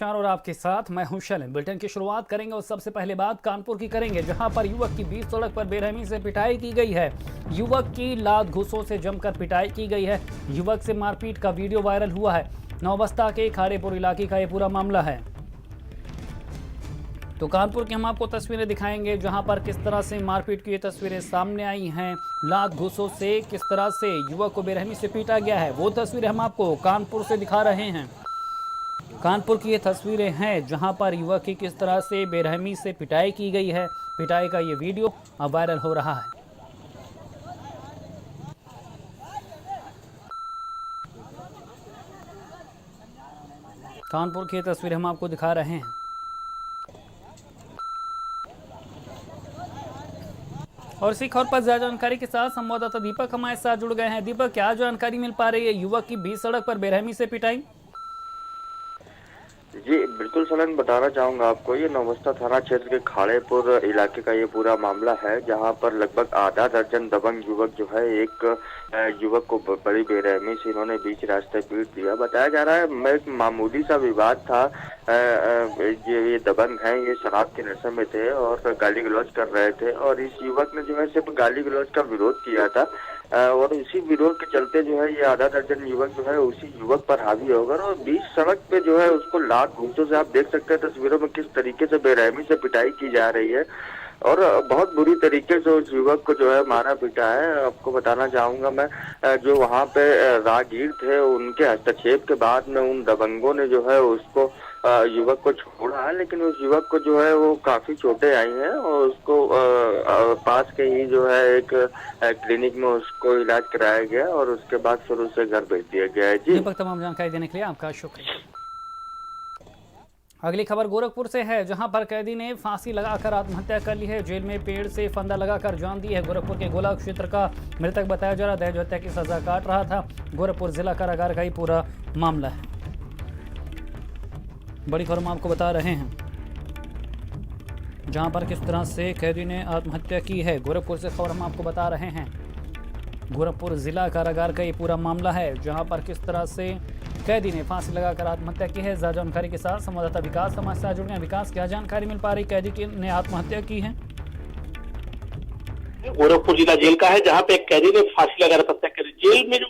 और आपके साथ मैं हूं शैलेंद्र। बुलेटिन की शुरुआत करेंगे और सबसे पहले बात कानपुर की करेंगे, जहां पर युवक की बीच सड़क पर बेरहमी से पिटाई की गई है। युवक की लात घूंसों से जमकर पिटाई की गई है। युवक से मारपीट का वीडियो वायरल हुआ है। नौबस्ता के खाड़ेपुर इलाके का ये पूरा मामला है। तो कानपुर की हम आपको तस्वीरें दिखाएंगे, जहां पर किस तरह से मारपीट की ये तस्वीरें सामने आई हैं। लात घूंसों से किस तरह से युवक को बेरहमी से पीटा गया है, वो तस्वीरें हम आपको कानपुर से दिखा रहे हैं। कानपुर की ये तस्वीरें हैं, जहां पर युवक की किस तरह से बेरहमी से पिटाई की गई है। पिटाई का ये वीडियो अब वायरल हो रहा है। कानपुर की ये तस्वीरें हम आपको दिखा रहे हैं। और इसी खबर पर ज्यादा जानकारी के साथ संवाददाता दीपक हमारे साथ जुड़ गए हैं। दीपक, क्या जानकारी मिल पा रही है युवक की बीच सड़क पर बेरहमी से पिटाई? जी बिल्कुल सलन, बताना चाहूंगा आपको, ये नौबस्ता थाना क्षेत्र के खाड़ेपुर इलाके का ये पूरा मामला है, जहां पर लगभग आधा दर्जन दबंग युवक जो है एक युवक को बड़ी बेरहमी से इन्होंने बीच रास्ते पीट दिया। बताया जा रहा है एक मामूली सा विवाद था। ये दबंग हैं, ये शराब के नशे में थे और गाली गलौज कर रहे थे, और इस युवक ने जो है सिर्फ गाली गलौज का विरोध किया था, और उसी विरोध के चलते जो है ये आधा दर्जन युवक जो है उसी युवक पर हावी हो गए और बीच सड़क पे जो है उसको लात घूंसों से, आप देख सकते हैं तस्वीरों में किस तरीके से बेरहमी से पिटाई की जा रही है, और बहुत बुरी तरीके से उस युवक को जो है मारा पीटा है। आपको बताना चाहूंगा मैं, जो वहाँ पे राहगीर थे उनके हस्तक्षेप के बाद में उन दबंगों ने जो है उसको युवक को छोड़ा है, लेकिन उस युवक को जो है वो काफी चोटें आई हैं और उसको पास के ही जो है एक क्लिनिक में उसको इलाज कराया गया और उसके बाद फिर उसे घर भेज दिया गया है। जी दीपक, तमाम जानकारी देने के लिए आपका शुक्रिया। अगली खबर गोरखपुर से है, जहां पर कैदी ने फांसी लगाकर आत्महत्या कर ली है। जेल में पेड़ से फंदा लगाकर जान दी है। गोरखपुर के गोला क्षेत्र का मृतक बताया जा रहा, दहेज हत्या की सजा काट रहा था। गोरखपुर जिला कारागार का ही पूरा मामला है। बड़ी खबर हम आपको बता रहे हैं, जहां पर किस तरह से कैदी ने आत्महत्या की है। गोरखपुर से खबर हम आपको बता रहे हैं। गोरखपुर जिला कारागार का ये पूरा मामला है, जहां पर किस तरह से कैदी ने फांसी लगाकर आत्महत्या की है। ज्यादा जानकारी के साथ संवाददाता विकास हमारे साथ जुड़ गए। विकास, क्या जानकारी मिल पा रही कैदी ने आत्महत्या की है? गोरखपुर जिला जेल का है, जहां पे एक कैदी ने फांसी लगाकर आत्महत्या करी। जेल में जो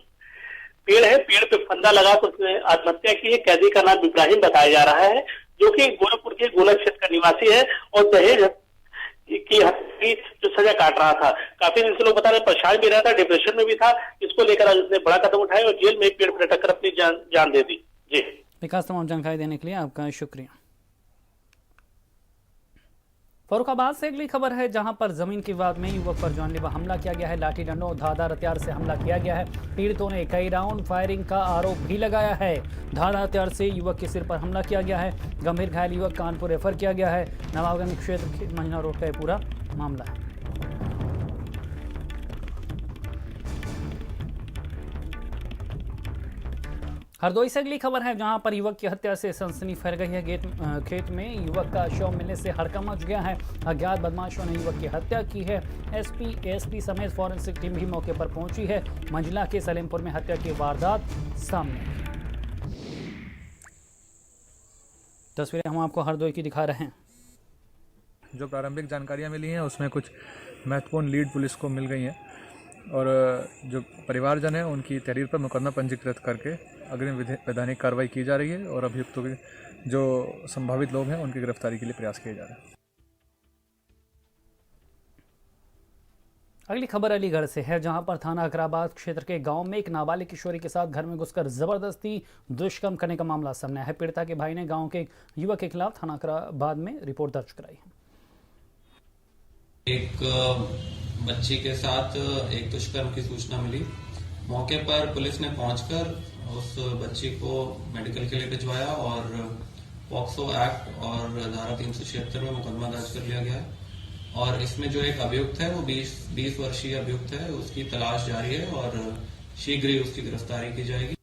पेड़ है, पेड़ पे फंदा लगाकर उसने आत्महत्या की है। कैदी का नाम इब्राहिम बताया जा रहा है, जो कि गोरखपुर के गोला क्षेत्र का निवासी है और दहेज की हत्या जो सजा काट रहा था। काफी दिन से लोग बता रहे परेशान भी रहा था, डिप्रेशन में भी था। इसको लेकर आज उसने बड़ा कदम उठाया और जेल में पेड़ पर लटक कर अपनी जान दे दी। जी विकास, तमाम जानकारी देने के लिए आपका शुक्रिया। फर्रुखाबाद से अगली खबर है, जहां पर जमीन के विवाद में युवक पर जानलेवा हमला किया गया है। लाठी डंडों और धारदार हथियार से हमला किया गया है। पीड़ितों ने कई राउंड फायरिंग का आरोप भी लगाया है। धारदार हथियार से युवक के सिर पर हमला किया गया है। गंभीर घायल युवक कानपुर रेफर किया गया है। नवाबगंज क्षेत्र मंझना रोड का पूरा मामला है। हरदोई से अगली खबर है, जहां पर युवक की हत्या से सनसनी फैल गई है। खेत में युवक का शव मिलने से हड़कंप मच गया है। अज्ञात बदमाशों ने युवक की हत्या की है। एसपी समेत फॉरेंसिक टीम भी मौके पर पहुंची है। मंझला के सलेमपुर में हत्या की वारदात सामने आई। तस्वीरें हम आपको हरदोई की दिखा रहे हैं। जो प्रारंभिक जानकारियां मिली हैं उसमें कुछ महत्वपूर्ण लीड पुलिस को मिल गई हैं, और जो परिवारजन है उनकी तहरीर पर मुकदमा पंजीकृत करके अग्रिम वैधानिक कार्रवाई की जा रही है और अभियुक्तों के जो संभावित लोग हैं उनकी गिरफ्तारी के लिए प्रयास किए जा रहे हैं। अगली खबर अलीगढ़ से है, जहां पर थाना अकराबाद क्षेत्र के गांव में एक नाबालिग किशोरी के साथ घर में घुसकर जबरदस्ती दुष्कर्म करने का मामला सामने आया है। पीड़िता के भाई ने गांव के युवक के खिलाफ थाना अकराबाद में रिपोर्ट दर्ज कराई है। एक बच्ची के साथ एक दुष्कर्म की सूचना मिली। मौके पर पुलिस ने पहुंचकर उस बच्ची को मेडिकल के लिए भिजवाया और पॉक्सो एक्ट और धारा 376 में मुकदमा दर्ज कर लिया गया है। और इसमें जो एक अभियुक्त है वो 20 वर्षीय अभियुक्त है, उसकी तलाश जारी है और शीघ्र ही उसकी गिरफ्तारी की जाएगी।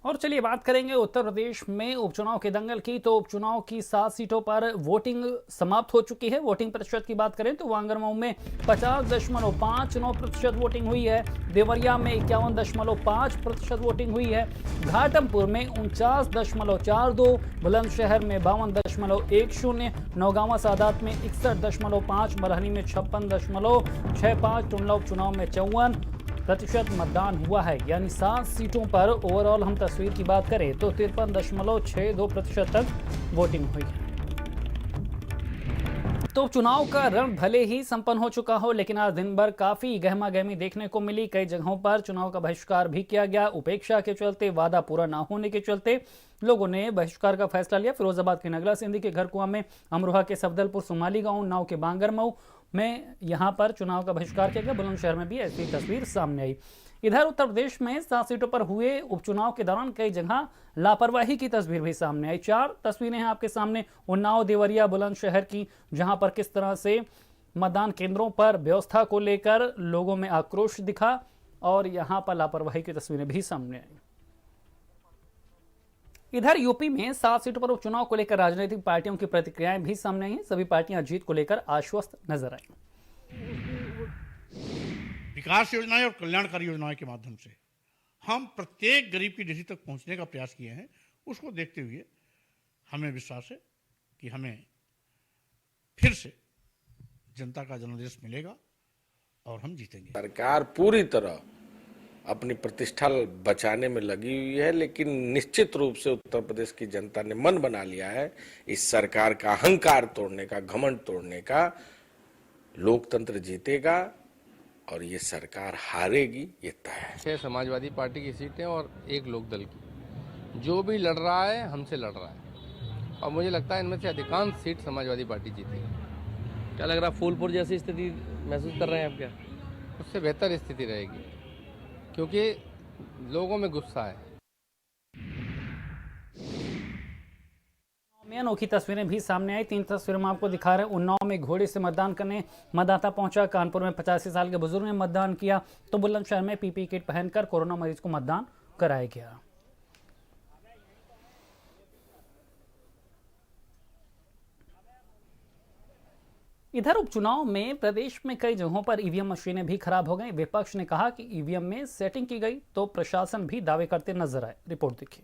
और चलिए बात करेंगे उत्तर प्रदेश में उपचुनाव के दंगल की। तो उपचुनाव की 7 सीटों पर वोटिंग समाप्त हो चुकी है। वोटिंग प्रतिशत की बात करें तो वांगरमऊ में 50.59% वोटिंग हुई है। देवरिया में 51.5% वोटिंग हुई है। घाटमपुर में 49.42, बुलंदशहर में 52.10, नौगांवा सादात में 61.5, मरहनी में 56.65, टुंडला उपचुनाव में 54% मतदान हुआ है। यानी 7 सीटों पर ओवरऑल हम तस्वीर की बात करें तो 53.62% तक वोटिंग हुई है। तो चुनाव का रण भले ही संपन्न हो चुका हो, लेकिन आज दिन भर काफी गहमा गहमी देखने को मिली। कई जगहों पर चुनाव का बहिष्कार भी किया गया। उपेक्षा के चलते, वादा पूरा ना होने के चलते लोगों ने बहिष्कार का फैसला लिया। फिरोजाबाद के नगला सिंधी के घर कुआं में, अमरोहा के सफदलपुर सुमाली गांव, उन्नाव के बांगरमऊ में यहां पर चुनाव का बहिष्कार किया गया। बुलंदशहर में भी ऐसी तस्वीर सामने आई। इधर उत्तर प्रदेश में 7 सीटों पर हुए उपचुनाव के दौरान कई जगह लापरवाही की तस्वीर भी सामने आई। 4 तस्वीरें हैं आपके सामने उन्नाव, देवरिया, बुलंदशहर की, जहां पर किस तरह से मतदान केंद्रों पर व्यवस्था को लेकर लोगों में आक्रोश दिखा और यहां पर लापरवाही की तस्वीरें भी सामने आई। इधर यूपी में 7 सीटों पर उपचुनाव को लेकर राजनीतिक पार्टियों की प्रतिक्रियाएं भी सामने आई हैं। सभी पार्टियां जीत को लेकर आश्वस्त नजर आई। विकास योजनाएं और कल्याणकारी योजनाओं के माध्यम से हम प्रत्येक गरीब की ढिली तक पहुंचने का प्रयास किए हैं। उसको देखते हुए हमें विश्वास है कि हमें फिर से जनता का जनादेश मिलेगा और हम जीतेंगे। सरकार पूरी तरह अपनी प्रतिष्ठा बचाने में लगी हुई है, लेकिन निश्चित रूप से उत्तर प्रदेश की जनता ने मन बना लिया है इस सरकार का अहंकार तोड़ने का, घमंड तोड़ने का। लोकतंत्र जीतेगा और ये सरकार हारेगी, ये तय है। 6 समाजवादी पार्टी की सीटें और 1 लोकदल की। जो भी लड़ रहा है हमसे लड़ रहा है और मुझे लगता है इनमें से अधिकांश सीट समाजवादी पार्टी जीतेगी। क्या लग रहा है, फूलपुर जैसी स्थिति महसूस कर रहे हैं आप क्या? उससे बेहतर स्थिति रहेगी क्योंकि लोगों में गुस्सा है। में अनोखी तस्वीरें भी सामने आई। 3 तस्वीरें हम आपको दिखा रहे हैं। उन्नाव में घोड़े से मतदान करने मतदाता पहुंचा। कानपुर में 85 साल के बुजुर्ग ने मतदान किया। तो बुलंदशहर में पीपीई किट पहनकर कोरोना मरीज को मतदान कराया गया। इधर उपचुनाव में प्रदेश में कई जगहों पर ईवीएम मशीनें भी खराब हो गई। विपक्ष ने कहा कि ईवीएम में सेटिंग की गई तो प्रशासन भी दावे करते नजर आए। रिपोर्ट देखिए।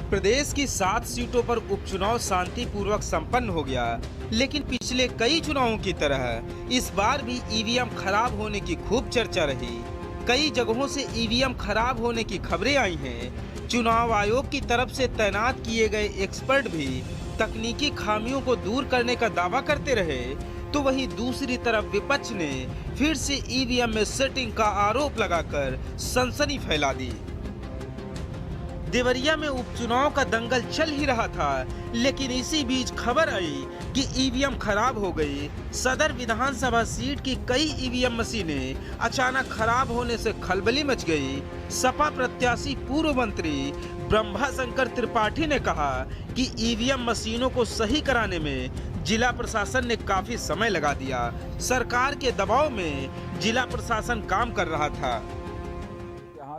प्रदेश की 7 सीटों पर उपचुनाव शांतिपूर्वक संपन्न हो गया, लेकिन पिछले कई चुनावों की तरह इस बार भी ईवीएम खराब होने की खूब चर्चा रही। कई जगहों से ईवीएम खराब होने की खबरें आई हैं। चुनाव आयोग की तरफ से तैनात किए गए एक्सपर्ट भी तकनीकी खामियों को दूर करने का दावा करते रहे, तो वहीं दूसरी तरफ विपक्ष ने फिर से ईवीएम में सेटिंग का आरोप लगाकर सनसनी फैला दी। देवरिया में उपचुनाव का दंगल चल ही रहा था, लेकिन इसी बीच खबर आई कि ईवीएम खराब हो गई। सदर विधानसभा सीट की कई ईवीएम मशीनें अचानक खराब होने से खलबली मच गई। सपा प्रत्याशी पूर्व मंत्री ब्रह्माशंकर त्रिपाठी ने कहा कि ईवीएम मशीनों को सही कराने में जिला प्रशासन ने काफी समय लगा दिया। सरकार के दबाव में जिला प्रशासन काम कर रहा था।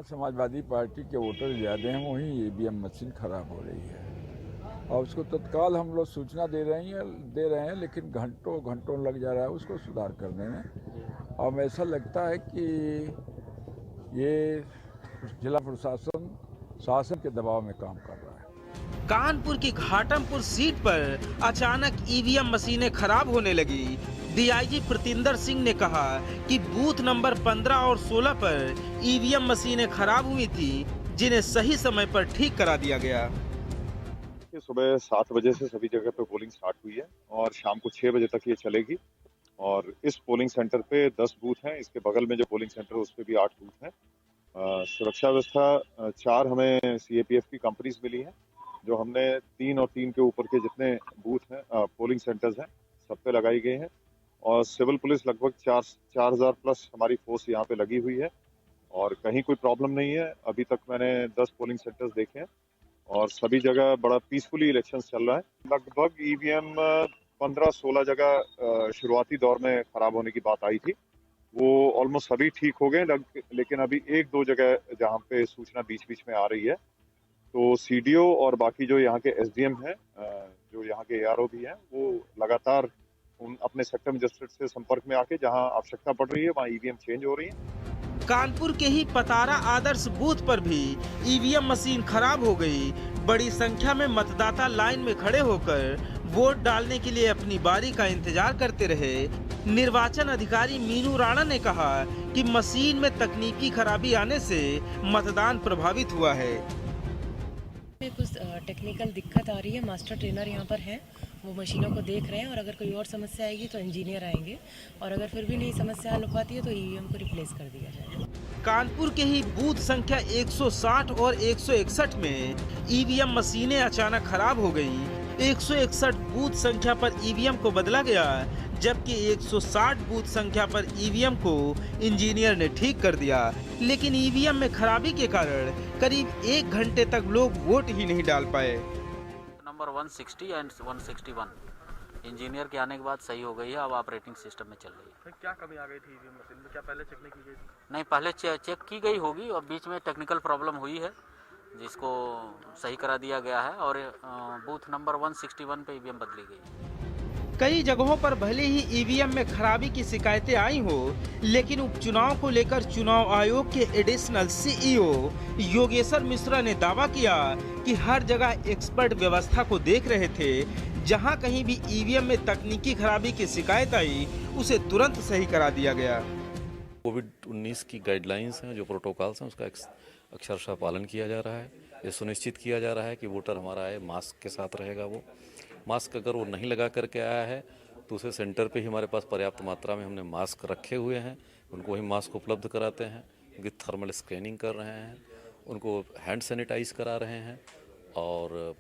समाजवादी पार्टी के वोटर ज़्यादा हैं, वहीं ईवीएम मशीन खराब हो रही है और उसको तत्काल हम लोग सूचना दे रहे हैं, लेकिन घंटों लग जा रहा है उसको सुधार करने में। और ऐसा लगता है कि ये जिला प्रशासन शासन के दबाव में काम कर रहा है। कानपुर की घाटमपुर सीट पर अचानक ईवीएम मशीनें खराब होने लगी। डीआईजी प्रतिंदर सिंह ने कहा कि बूथ नंबर 15 और 16 पर ईवीएम मशीनें खराब हुई थी, जिन्हें सही समय पर ठीक करा दिया गया। सुबह 7 बजे से सभी जगह पे पोलिंग स्टार्ट हुई है और शाम को 6 बजे तक ये चलेगी। और इस पोलिंग सेंटर पे 10 बूथ हैं। इसके बगल में जो पोलिंग सेंटर है उस पे भी 8 बूथ हैं। सुरक्षा व्यवस्था 4 हमें सीएपीएफ की कंपनीज मिली है, जो हमने 3 और 3 के ऊपर के जितने बूथ हैं, पोलिंग सेंटर्स हैं, सब पे लगाई गई हैं। और सिविल पुलिस लगभग 4000 प्लस हमारी फोर्स यहाँ पे लगी हुई है और कहीं कोई प्रॉब्लम नहीं है। अभी तक मैंने 10 पोलिंग सेंटर्स देखे हैं और सभी जगह बड़ा पीसफुली इलेक्शन चल रहा है। लगभग ईवीएम 15-16 जगह शुरुआती दौर में खराब होने की बात आई थी, वो ऑलमोस्ट सभी ठीक हो गए, लेकिन अभी 1-2 जगह जहाँ पे सूचना बीच बीच में आ रही है, तो सीडीओ और बाकी जो यहाँ के एसडीएम हैं, जो यहाँ के एआरओ भी हैं, वो लगातार अपने सेक्टर मजिस्ट्रेट से संपर्क में आके जहाँ आवश्यकता पड़ रही है वहाँ ईवीएम चेंज हो रही है। कानपुर के ही पतारा आदर्श बूथ पर भी ईवीएम मशीन खराब हो गई। बड़ी संख्या में मतदाता लाइन में खड़े होकर वोट डालने के लिए अपनी बारी का इंतजार करते रहे। निर्वाचन अधिकारी मीनू राणा ने कहा कि मशीन में तकनीकी खराबी आने से मतदान प्रभावित हुआ है। कुछ टेक्निकल दिक्कत आ रही है, मास्टर ट्रेनर यहाँ पर हैं, वो मशीनों को देख रहे हैं और अगर कोई और समस्या आएगी तो इंजीनियर आएंगे और अगर फिर भी नहीं समस्या हल हो पाती है तो ईवीएम को रिप्लेस कर दिया जाएगा। कानपुर के ही बूथ संख्या 160 और 161 में ईवीएम मशीनें अचानक खराब हो गईं। 161 बूथ संख्या पर ईवीएम को बदला गया, जबकि 160 बूथ संख्या पर ईवीएम को इंजीनियर ने ठीक कर दिया। लेकिन ईवीएम में खराबी के कारण करीब 1 घंटे तक लोग वोट ही नहीं डाल पाए। नंबर 160 एंड 161 इंजीनियर के आने के बाद सही हो गई है, अब ऑपरेटिंग सिस्टम में चल रही है। फिर क्या कमी आ गई थी ईवीएम मशीन में? क्या पहले चेक नहीं की गई थी? नहीं, पहले चेक की गई होगी और बीच में टेक्निकल प्रॉब्लम हुई है जिसको सही करा दिया गया है और बूथ नंबर 161 पे ईवीएम बदली गई। कई जगहों पर भले ही ईवीएम में खराबी की शिकायतें आई हो, लेकिन उपचुनाव को लेकर चुनाव आयोग के एडिशनल सीईओ योगेश्वर मिश्रा ने दावा किया कि हर जगह एक्सपर्ट व्यवस्था को देख रहे थे। जहां कहीं भी ईवीएम में तकनीकी खराबी की शिकायत आई, उसे तुरंत सही करा दिया गया। कोविड-19 की गाइडलाइंस हैं, जो प्रोटोकॉल्स हैं, उसका अक्षरशः पालन किया जा रहा है। ये सुनिश्चित किया जा रहा है कि वोटर हमारा आए मास्क के साथ रहेगा। वो मास्क अगर वो नहीं लगा करके आया है तो उसे सेंटर पे ही हमारे पास पर्याप्त मात्रा में हमने मास्क रखे हुए हैं, उनको ही मास्क उपलब्ध कराते हैं, उनकी थर्मल स्कैनिंग कर रहे हैं, उनको हैंड सैनिटाइज करा रहे हैं और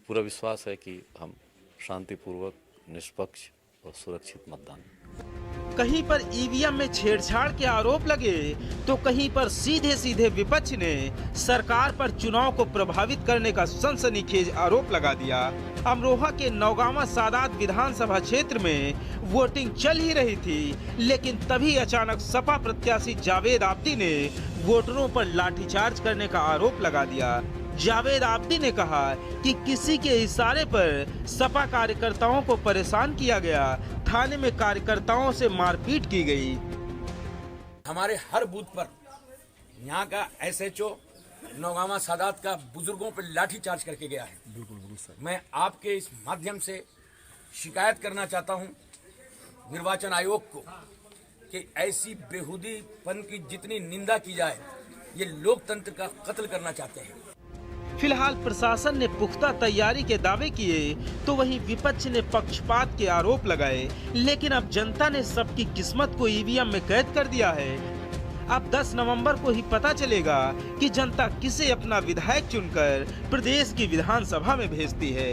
पूरा विश्वास है कि हम शांतिपूर्वक, निष्पक्ष और सुरक्षित मतदान। कहीं पर ईवीएम में छेड़छाड़ के आरोप लगे तो कहीं पर सीधे सीधे विपक्ष ने सरकार पर चुनाव को प्रभावित करने का सनसनीखेज आरोप लगा दिया। अमरोहा के नौगावा सादात विधानसभा क्षेत्र में वोटिंग चल ही रही थी, लेकिन तभी अचानक सपा प्रत्याशी जावेद आब्दी ने वोटरों पर लाठीचार्ज करने का आरोप लगा दिया। जावेद आब्दी ने कहा कि किसी के इशारे पर सपा कार्यकर्ताओं को परेशान किया गया, थाने में कार्यकर्ताओं से मारपीट की गई। हमारे हर बूथ पर यहाँ का एसएचओ नौगावा सादात का बुजुर्गों पर लाठीचार्ज करके गया है। बिल्कुल सर। मैं आपके इस माध्यम से शिकायत करना चाहता हूँ निर्वाचन आयोग को कि ऐसी बेहूदीपन की जितनी निंदा की जाए, ये लोकतंत्र का कत्ल करना चाहते हैं। फिलहाल प्रशासन ने पुख्ता तैयारी के दावे किए तो वहीं विपक्ष ने पक्षपात के आरोप लगाए, लेकिन अब जनता ने सबकी किस्मत को ईवीएम में कैद कर दिया है। अब 10 नवंबर को ही पता चलेगा कि जनता किसे अपना विधायक चुनकर प्रदेश की विधानसभा में भेजती है।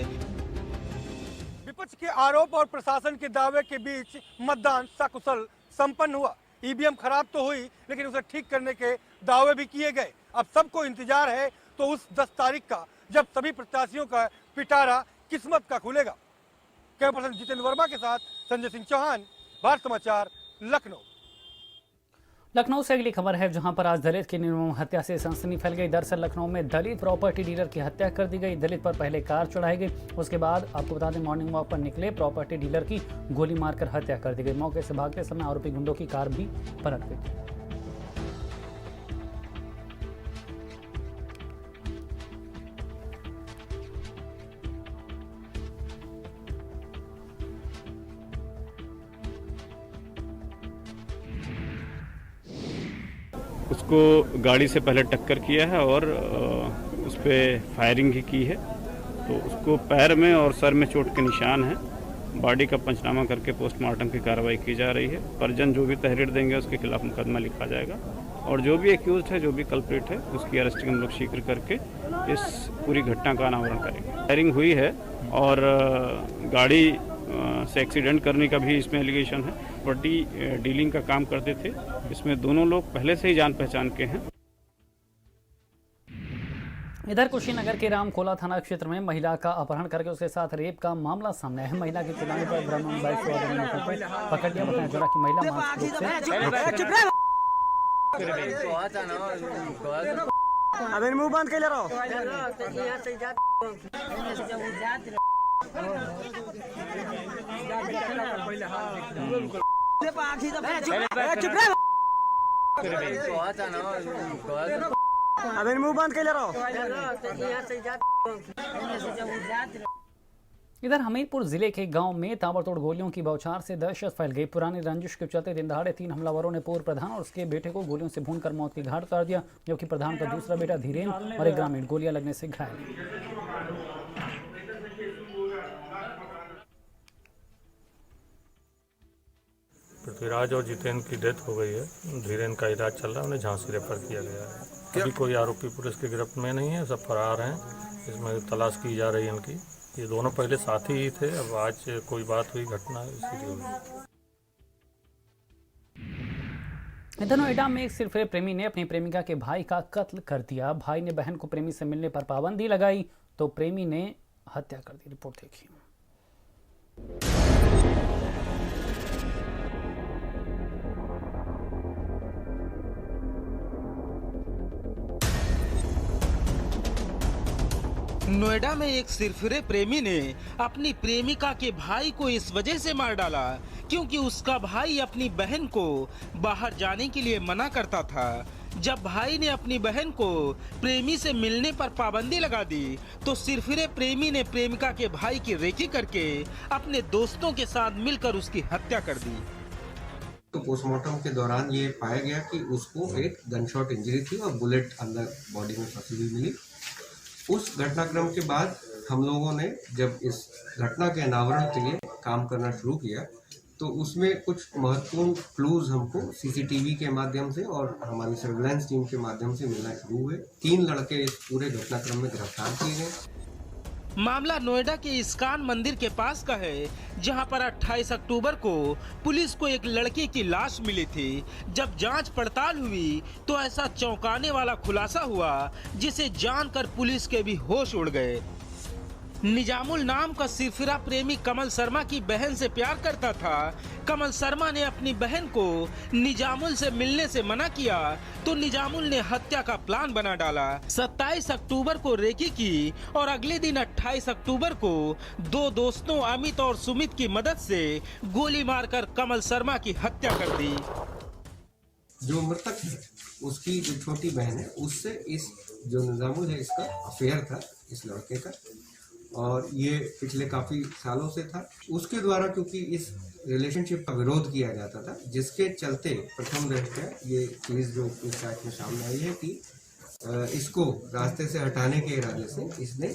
विपक्ष के आरोप और प्रशासन के दावे के बीच मतदान सकुशल संपन्न हुआ। ईवीएम खराब तो हुई, लेकिन उसे ठीक करने के दावे भी किए गए। अब सबको इंतजार है तो उस 10 तारीख का, जब सभी प्रत्याशियों का पिटारा किस्मत का खुलेगा। कैमरा पर्सन जितेंद्र वर्मा के साथ संजय सिंह चौहान, भारत समाचार, लखनऊ। लखनऊ से अगली खबर है, जहां पर आज दलित की निर्मम हत्या से सनसनी फैल गई। दरअसल लखनऊ में दलित प्रॉपर्टी डीलर की हत्या कर दी गई। दलित पर पहले कार चढ़ाई गई, उसके बाद आपको बता दें मॉर्निंग वॉक पर निकले प्रॉपर्टी डीलर की गोली मारकर हत्या कर दी गई। मौके से भागते समय आरोपी गुंडों की कार भी पलट गई। उसको गाड़ी से पहले टक्कर किया है और उस पर फायरिंग ही की है, तो उसको पैर में और सर में चोट के निशान हैं। बॉडी का पंचनामा करके पोस्टमार्टम की कार्रवाई की जा रही है। परिजन जो भी तहरीर देंगे उसके खिलाफ मुकदमा लिखा जाएगा और जो भी एक्यूज्ड है, जो भी कल्प्रिट है, उसकी अरेस्टिंग हम लोग शीघ्र करके इस पूरी घटना का अनावरण करेंगे। फायरिंग हुई है और गाड़ी से एक्सीडेंट करने का भी इसमें एलिगेशन है। प्रॉपर्टी डीलिंग का काम करते थे, इसमें दोनों लोग पहले से ही जान पहचान के हैं। इधर कुशीनगर के रामकोला थाना क्षेत्र में महिला का अपहरण करके उसके साथ रेप का मामला सामने आया है। महिला के चिल्लाने पर ब्राह्मण बाइक सवार लोगों को पकड़ लिया। बताया जा रहा कि महिला मानसिक रूप से अबे मुंह बंद कर ले रहा अबे मुंह बंद कर ले रहा इधर हमीरपुर जिले के गांव में ताबड़तोड़ गोलियों की बौछार से दहशत फैल गई। पुरानी रंजिश के चलते दिन दहाड़े 3 हमलावरों ने पूर्व प्रधान और उसके बेटे को गोलियों से भूनकर मौत की घाट उतार दिया, जबकि प्रधान का दूसरा बेटा धीरेन और एक ग्रामीण गोलियां लगने से घायल। पृथ्वीराज और जितेंद्र की डेथ हो गई है। धीरेन का इलाज चल रहा है, उन्हें झांसी रेफर किया गया है। अभी कोई आरोपी पुलिस की गिरफ्त में नहीं है, सब फरार हैं। इसमें तलाश की जा रही है इनकी। ये दोनों पहले साथी ही थे, अब आज कोई बात हुई, घटना इसीलिए हुई। इधर नोएडा में एक सिरफिरे प्रेमी ने अपनी प्रेमिका के भाई का कत्ल कर दिया। भाई ने बहन को प्रेमी से मिलने पर पाबंदी लगाई तो प्रेमी ने हत्या कर दी। रिपोर्ट देखिए। नोएडा में एक सिरफिरे प्रेमी ने अपनी प्रेमिका के भाई को इस वजह से मार डाला क्योंकि उसका भाई अपनी बहन को बाहर जाने के लिए मना करता था। जब भाई ने अपनी बहन को प्रेमी से मिलने पर पाबंदी लगा दी तो सिरफिरे प्रेमी ने प्रेमिका के भाई की रेकी करके अपने दोस्तों के साथ मिलकर उसकी हत्या कर दी। तो पोस्टमार्टम के दौरान ये पाया गया कि उसको एक गनशॉट इंजरी थी और बुलेट अंदर बॉडी में फंसी हुई मिली। उस घटनाक्रम के बाद हम लोगों ने जब इस घटना के अनावरण के लिए काम करना शुरू किया तो उसमें कुछ महत्वपूर्ण क्लूज हमको सीसीटीवी के माध्यम से और हमारी सर्विलांस टीम के माध्यम से मिलना शुरू हुए। 3 लड़के इस पूरे घटनाक्रम में गिरफ्तार किए गए। मामला नोएडा के इस्कान मंदिर के पास का है, जहां पर 28 अक्टूबर को पुलिस को एक लड़के की लाश मिली थी। जब जांच पड़ताल हुई तो ऐसा चौंकाने वाला खुलासा हुआ जिसे जानकर पुलिस के भी होश उड़ गए। निजामुल नाम का सिरफिरा प्रेमी कमल शर्मा की बहन से प्यार करता था। कमल शर्मा ने अपनी बहन को निजामुल से मिलने से मना किया तो निजामुल ने हत्या का प्लान बना डाला। 27 अक्टूबर को रेकी की और अगले दिन 28 अक्टूबर को 2 दोस्तों अमित और सुमित की मदद से गोली मारकर कमल शर्मा की हत्या कर दी। जो मृतक है उसकी जो छोटी बहन है उससे इस जो निजामुल है इसका अफेयर था इस लड़के का, और ये पिछले काफी सालों से था। उसके द्वारा क्योंकि इस रिलेशनशिप का विरोध किया जाता था, जिसके चलते प्रथम दृष्टया ये चीज जो पूछताछ में सामने आई है कि इसको रास्ते से हटाने के इरादे से इसने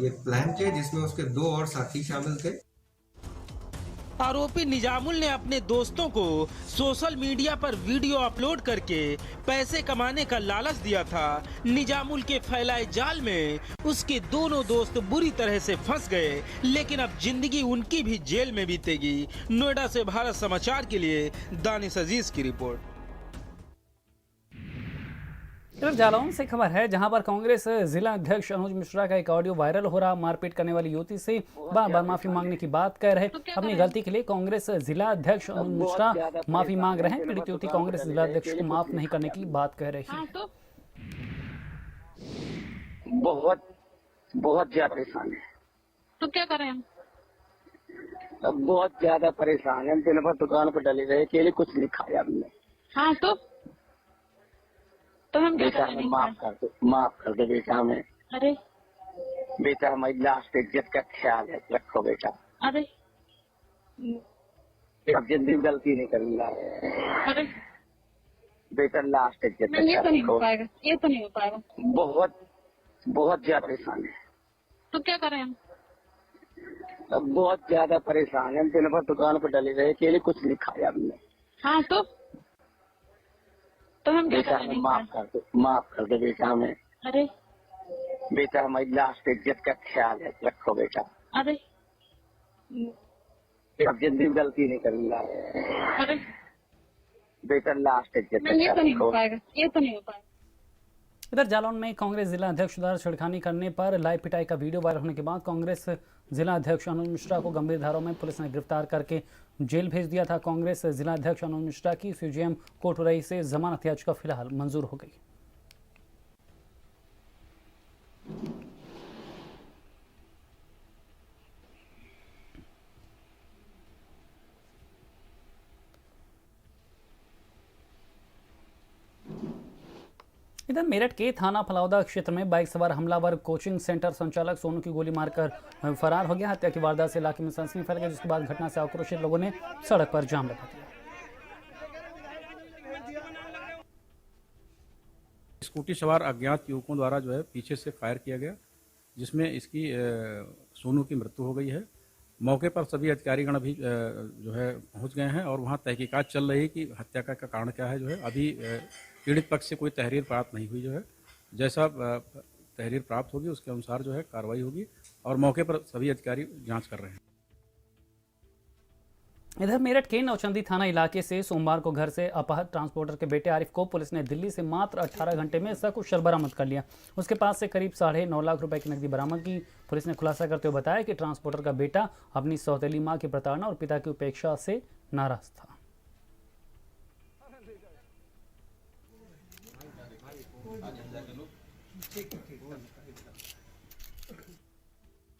ये प्लान किया जिसमें उसके 2 और साथी शामिल थे। आरोपी निजामुल ने अपने दोस्तों को सोशल मीडिया पर वीडियो अपलोड करके पैसे कमाने का लालच दिया था। निजामुल के फैलाए जाल में उसके दोनों दोस्त बुरी तरह से फंस गए, लेकिन अब जिंदगी उनकी भी जेल में बीतेगी। नोएडा से भारत समाचार के लिए दानिश अजीज की रिपोर्ट। इधर जालौन से खबर है, जहां पर कांग्रेस जिला अध्यक्ष अनुज मिश्रा का एक ऑडियो वायरल हो रहा। मारपीट करने वाली युवती से बार बार माफी मांगने की बात कह रहे। अपनी गलती के लिए कांग्रेस जिला अध्यक्ष अनुज मिश्रा माफी मांग रहे हैं। पीड़ित युवती कांग्रेस जिला अध्यक्ष को माफ नहीं करने की बात कह रही है। बहुत ज्यादा परेशान है। तो क्या करें हम? अब बहुत ज्यादा परेशान है। दिन भर दुकान पर डले रहे, अकेले कुछ नहीं खाया हमने। हाँ तो हम क्या बेटा करें? माफ कर दो बेटा हमें। अरे बेटा हमारी लास्ट इज्जत का ख्याल है, रखो बेटा। अरे अब जिंदगी में गलती नहीं करूंगा। अरे बेटा लास्ट इज्जत नहीं, ये तो नहीं हो पाएगा, ये तो नहीं हो पाएगा। बहुत ज्यादा परेशान है। तो क्या करें हम? अब बहुत ज्यादा परेशान है। दिन भर दुकान पर डले रहे, अकेले कुछ नहीं खाया हमने। हाँ तो हम क्या बेटा करें? माफ कर दो बेटा हमें। अरे बेटा हमारी लास्ट इज्जत का ख्याल है, रखो बेटा। अरे अब जिंदगी में गलती नहीं करूंगा। अरे बेटा लास्ट इज्जत नहीं, ये तो नहीं हो रखो। पाएगा, ये तो नहीं हो पाएगा। इधर जालौन में कांग्रेस जिला अध्यक्ष द्वारा छेड़खानी करने पर लाइव पिटाई का वीडियो वायरल होने के बाद कांग्रेस जिला अध्यक्ष अनुज मिश्रा को गंभीर धाराओं में पुलिस ने गिरफ्तार करके जेल भेज दिया था। कांग्रेस जिला अध्यक्ष अनुज मिश्रा की सीजेएम कोटुरई से जमानत याचिका फिलहाल मंजूर हो गई। इधर मेरठ के थाना फलौदा क्षेत्र में बाइक सवार हमलावर कोचिंग सेंटर संचालक सोनू की गोली मारकर फरार हो गया। हत्या की वारदात से इलाके में सनसनी फैल गई, जिसके बाद घटना से आक्रोशित लोगों ने सड़क पर जाम लगा दिया। स्कूटी सवार अज्ञात युवकों द्वारा जो है पीछे से फायर किया गया, जिसमें इसकी सोनू की मृत्यु हो गई है। मौके पर सभी अधिकारीगण अभी जो है पहुंच गए हैं और वहां तहकीकात चल रही है कि हत्या का कारण क्या है। जो है अभी पीड़ित पक्ष से कोई तहरीर प्राप्त नहीं हुई। जो है जैसा तहरीर प्राप्त होगी उसके अनुसार जो है कार्रवाई होगी और मौके पर सभी अधिकारी जांच कर रहे हैं। इधर मेरठ के नौचंदी थाना इलाके से सोमवार को घर से अपहृत ट्रांसपोर्टर के बेटे आरिफ को पुलिस ने दिल्ली से मात्र 18 घंटे में सकुशल बरामद कर लिया। उसके पास से करीब 9.5 लाख रुपए की नकदी बरामद की। पुलिस ने खुलासा करते हुए बताया कि ट्रांसपोर्टर का बेटा अपनी सौतेली मां की प्रताड़ना और पिता की उपेक्षा से नाराज था।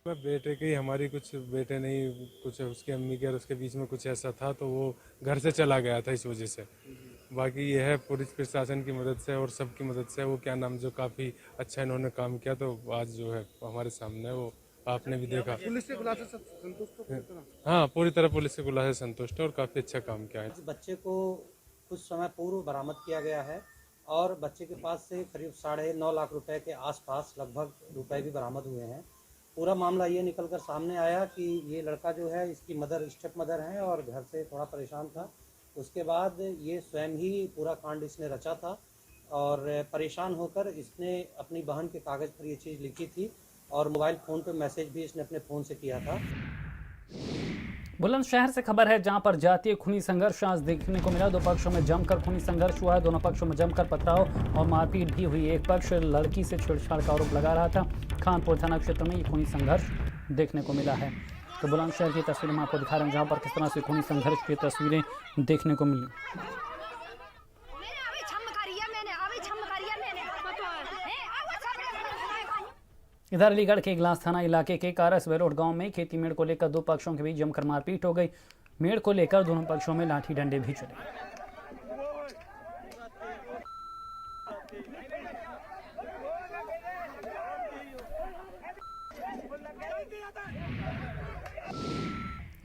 बेटे की हमारी कुछ बेटे नहीं, कुछ उसके अम्मी के और उसके बीच में कुछ ऐसा था तो वो घर से चला गया था, इस वजह से। बाकी यह है पुलिस प्रशासन की मदद से और सबकी मदद से वो क्या नाम जो काफ़ी अच्छा इन्होंने काम किया, तो आज जो है हमारे सामने वो आपने भी देखा। पुलिस के खुलासे से संतुष्ट हो? हाँ, पूरी तरह पुलिस के खुलासे संतुष्ट है और काफ़ी अच्छा काम किया है। बच्चे को कुछ समय पूर्व बरामद किया गया है और बच्चे के पास से करीब 9.5 लाख रुपए के आसपास लगभग रुपए भी बरामद हुए हैं। पूरा मामला ये निकलकर सामने आया कि ये लड़का जो है इसकी मदर स्टेप मदर है और घर से थोड़ा परेशान था। उसके बाद ये स्वयं ही पूरा कांड इसने रचा था और परेशान होकर इसने अपनी बहन के कागज़ पर ये चीज़ लिखी थी और मोबाइल फ़ोन पे मैसेज भी इसने अपने फ़ोन से किया था। बुलंदशहर से खबर है, जहां पर जातीय खूनी संघर्ष आज देखने को मिला। दो पक्षों में जमकर खूनी संघर्ष हुआ है। दोनों पक्षों में जमकर पथराव और मारपीट भी हुई। एक पक्ष लड़की से छेड़छाड़ का आरोप लगा रहा था। खानपुर थाना क्षेत्र में ये खूनी संघर्ष देखने को मिला है। तो बुलंदशहर की तस्वीरें हम आपको दिखा रहे हैं, जहां पर किस तरह से खूनी संघर्ष की तस्वीरें देखने को मिली। इधर अलीगढ़ के इगलास थाना इलाके के कारसवेरोड गांव में खेती मेड़ को लेकर दो पक्षों के बीच जमकर मारपीट हो गई। मेड़ को लेकर दोनों पक्षों में लाठी डंडे भी चले।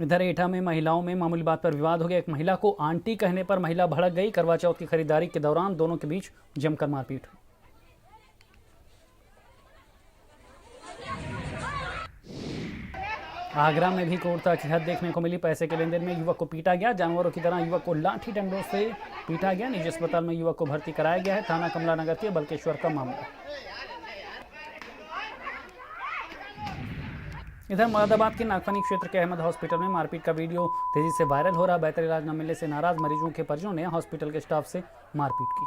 इधर एटा में महिलाओं में मामूली बात पर विवाद हो गया। एक महिला को आंटी कहने पर महिला भड़क गई। करवा चौथ की खरीदारी के दौरान दोनों के बीच जमकर मारपीट हुई। आगरा में भी क्रूरता की हद देखने को मिली। पैसे के लेन देन में युवक को पीटा गया। जानवरों की तरह युवक को लाठी डंडों से पीटा गया। निजी अस्पताल में युवक को भर्ती कराया गया है। थाना कमला नगर के बल्केश्वर का मामला। इधर मुरादाबाद के नागफनी क्षेत्र के अहमद हॉस्पिटल में मारपीट का वीडियो तेजी से वायरल हो रहा है। बेहतर इलाज न मिलने से नाराज मरीजों के परिजनों ने हॉस्पिटल के स्टाफ से मारपीट की।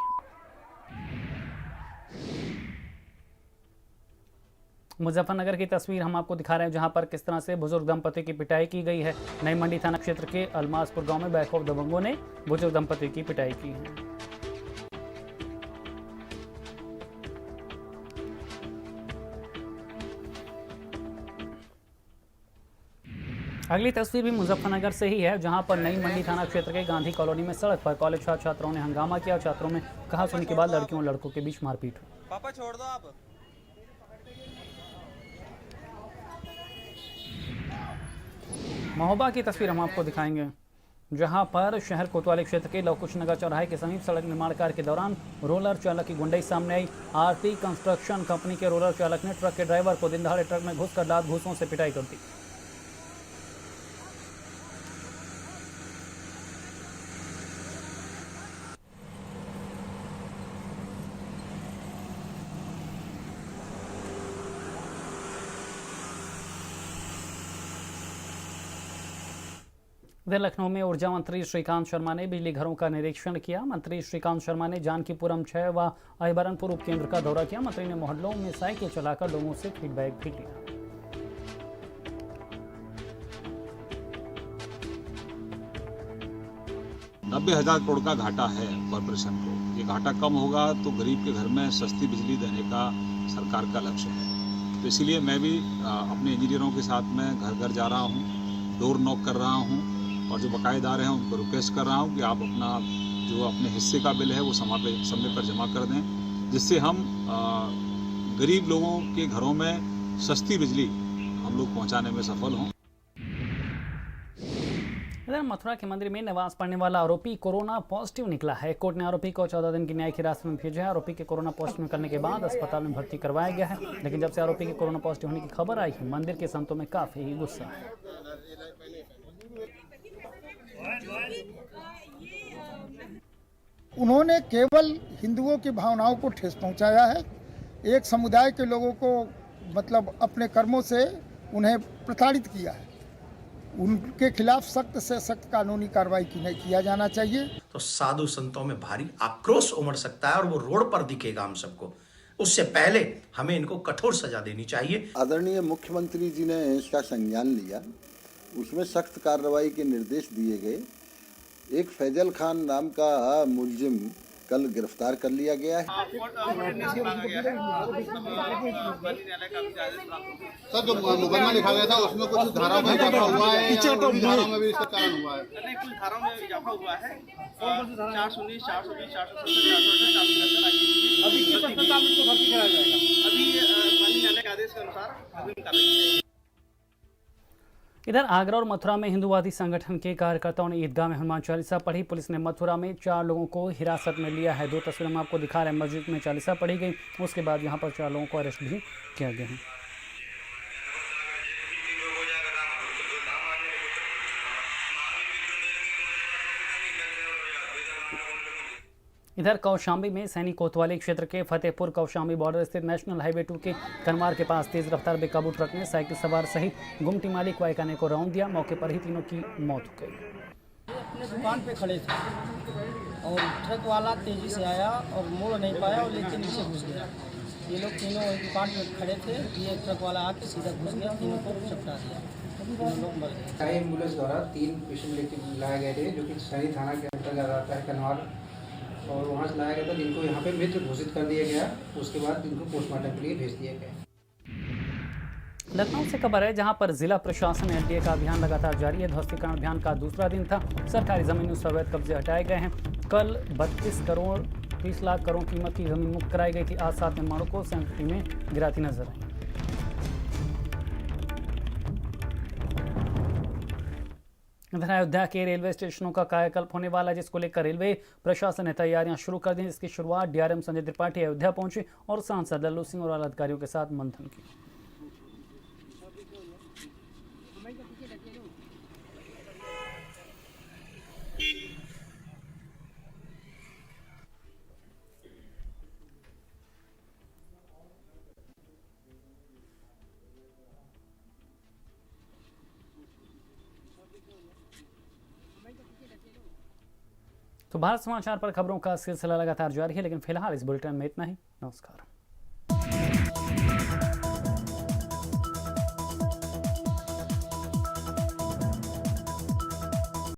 मुजफ्फरनगर की तस्वीर हम आपको दिखा रहे हैं, जहां पर किस तरह से बुजुर्ग दंपति की पिटाई की गई है। नई मंडी थाना क्षेत्र के अलमासपुर गांव में बैकअप दबंगों ने बुजुर्ग दंपति की पिटाई की है। अगली तस्वीर भी मुजफ्फरनगर से ही है, जहां पर नई मंडी थाना क्षेत्र के गांधी कॉलोनी में सड़क पर कॉलेज छात्र छात्राओं ने हंगामा किया। छात्रों में कहा सुनी के बाद लड़कियों और लड़कों के बीच मारपीट हुई। पापा छोड़ दो आप। महोबा की तस्वीर हम आपको दिखाएंगे, जहां पर शहर कोतवाली क्षेत्र के लवकुश नगर चौराहे के समीप सड़क निर्माण कार्य के दौरान रोलर चालक की गुंडाई सामने आई। आरती कंस्ट्रक्शन कंपनी के रोलर चालक ने ट्रक के ड्राइवर को दिन दहाड़े ट्रक में घुसकर लात घूसों से पिटाई कर दी। इधर लखनऊ में ऊर्जा मंत्री श्रीकांत शर्मा ने बिजली घरों का निरीक्षण किया। मंत्री श्रीकांत शर्मा ने जानकीपुरम 6 व अहिबरनपुर उपकेंद्र का दौरा किया। मंत्री ने मोहल्लों में साइकिल चलाकर लोगों से फीडबैक भी लिया। 90,000 करोड़ का घाटा है कॉरपोरेशन को। ये घाटा कम होगा तो गरीब के घर में सस्ती बिजली देने का सरकार का लक्ष्य है। तो इसीलिए मैं भी अपने इंजीनियरों के साथ में घर घर जा रहा हूँ, डोर नॉक कर रहा हूँ और जो बकायेदार हैं उनको रिक्वेस्ट कर रहा हूँ कि आप अपने हिस्से का बिल है वो समय पर जमा कर दें, जिससे हम गरीब लोगों के घरों में सस्ती बिजली हम लोग पहुँचाने में सफल हों। इधर मथुरा के मंदिर में नमाज पढ़ने वाला आरोपी कोरोना पॉजिटिव निकला है। कोर्ट ने आरोपी को 14 दिन की न्यायिक हिरासत में भेजा है। आरोपी के कोरोना पॉजिटिव निकलने के बाद अस्पताल में भर्ती करवाया गया है, लेकिन जब से आरोपी के कोरोना पॉजिटिव होने की खबर आई है, मंदिर के संतों में काफी गुस्सा है। उन्होंने केवल हिंदुओं की भावनाओं को ठेस पहुंचाया है। एक समुदाय के लोगों को मतलब अपने कर्मों से उन्हें प्रताड़ित किया है। उनके खिलाफ सख्त से सख्त कानूनी कार्रवाई किया जाना चाहिए। तो साधु संतों में भारी आक्रोश उमड़ सकता है और वो रोड पर दिखेगा हम सबको। उससे पहले हमें इनको कठोर सजा देनी चाहिए। आदरणीय मुख्यमंत्री जी ने इसका संज्ञान लिया, उसमें सख्त कार्रवाई के निर्देश दिए गए। एक फैजल खान नाम का मुलजिम कल गिरफ्तार कर लिया गया है। सर, जो मुकदमा लिखा गया था उसमें कुछ धाराओं में इजाफा हुआ है, धाराओं में भी इसका कारण हुआ है। नहीं, कुछ धाराओं में इजाफा हुआ है। 419, 420, 420, अभी किस अस्पताल में भर्ती कराया जाएगा? अभी माननीय न्यायालय के आदेश के अनुसार अग्रिम कार्रवाई। इधर आगरा और मथुरा में हिंदूवादी संगठन के कार्यकर्ताओं ने ईदगाह में हनुमान चालीसा पढ़ी। पुलिस ने मथुरा में 4 लोगों को हिरासत में लिया है। 2 तस्वीरें हम आपको दिखा रहे हैं। मस्जिद में चालीसा पढ़ी गई, उसके बाद यहां पर 4 लोगों को अरेस्ट भी किया गया है। इधर कौशाम्बी में सैनी कोतवाली क्षेत्र के फतेहपुर कौशाम्बी बॉर्डर स्थित नेशनल हाईवे 2 के कनवार के पास तेज रफ्तार बेकाबू ट्रक ने साइकिल सवार सहित गुमटी मालिक व एक अन्य को रौंद दिया। मौके पर ही तीनों की मौत हो गई। अपने दुकान पे खड़े थे और ट्रक वाला तेजी से आया और मोड़ नहीं पाया और लेके नीचे घुस गया। ये लोग तीनों दुकान पे खड़े थे, ये ट्रक वाला आके सीधा घुस गया, तीनों को चपटा दिया, तीनों लोग मर गए। एम्बुलेंस द्वारा 3 पेशेंट लेके लाए गए थे, जो कि सैनी थाना के अंतर्गत आता है कनवार, और वहाँ से लाया गया था, जिनको यहाँ पे मृत घोषित कर दिया गया। उसके बाद इनको पोस्टमार्टम के लिए भेज दिया गया। लखनऊ से खबर है, जहां पर जिला प्रशासन एनडीए का अभियान लगातार जारी है। ध्वस्तीकरण अभियान का दूसरा दिन था। सरकारी जमीनों से अवैध कब्जे हटाए गए हैं। कल 32 करोड़ 30 लाख करोड़ कीमत की जमीन मुक्त कराई गई थी। आज 7 निर्माणों को संयुक्त टीमें गिराती नजर आई। इधर अयोध्या के रेलवे स्टेशनों का कायाकल्प होने वाला है, जिसको लेकर रेलवे प्रशासन ने तैयारियां शुरू कर दी। इसकी शुरुआत डीआरएम संजय त्रिपाठी अयोध्या पहुंचे और सांसद लल्लू सिंह और अधिकारियों के साथ मंथन किया। तो भारत समाचार पर खबरों का सिलसिला लगातार जारी है, लेकिन फिलहाल इस बुलेटिन में इतना ही। नमस्कार।